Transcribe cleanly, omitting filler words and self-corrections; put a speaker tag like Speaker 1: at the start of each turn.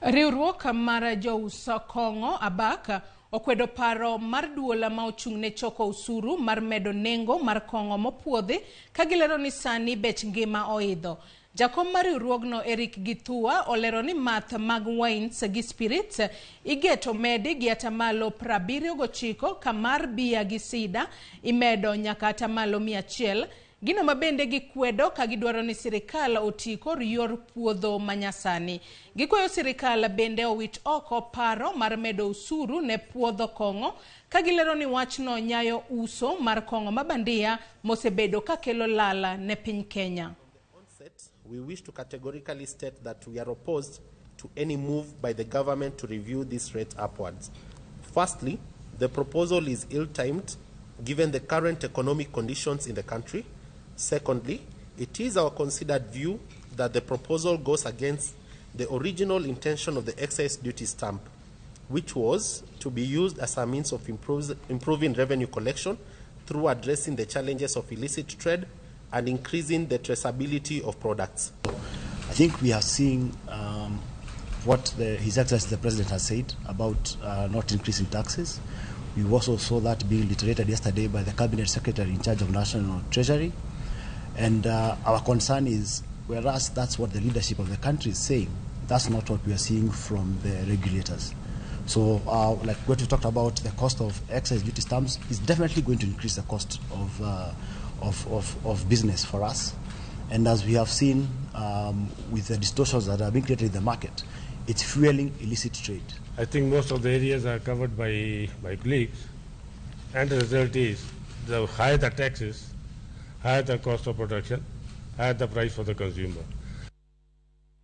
Speaker 1: Riwruok mar jouso kong'o abaka okwedo paro mar duola ma ochung'ne choko usuru mar medo nengo mar kong'o mopuodhi ka gilero ni sani bech ngima oidho. Jakom mar riwruogno Eric Githua olero ni math mag wines gi spirits igeto medi gi atamalo 79 ka mar bia gi sida imedo nyaka atamalo 100. Gino mabende gikwedo ka gidwaro ni sirikal otiko yor puodho manyasani. Gikwayo sirikal bende owit oko paro mar medo usuru ne puodho kong'o ka gilero ni wachno nyayo uso mar kong'o mabandia mosebedo ka kelo lala ne piny Kenya.
Speaker 2: We wish to categorically state that we are opposed to any move by the government to review this rate upwards. Firstly, the proposal is ill-timed given the current economic conditions in the country. Secondly, it is our considered view that the proposal goes against the original intention of the excise duty stamp, which was to be used as a means of improving revenue collection through addressing the challenges of illicit trade and increasing the traceability of products.
Speaker 3: I think we are seeing what His Excellency the President has said about not increasing taxes. We also saw that being reiterated yesterday by the Cabinet Secretary in charge of National Treasury. And our concern is, whereas that's what the leadership of the country is saying, that's not what we are seeing from the regulators. So like what we talked about, the cost of excise duty stamps is definitely going to increase the cost of business for us. And as we have seen with the distortions that are being created in the market, it's fueling illicit trade.
Speaker 4: I think most of the areas are covered by colleagues, and the result is the higher the taxes, higher the cost of production, higher the price for the consumer.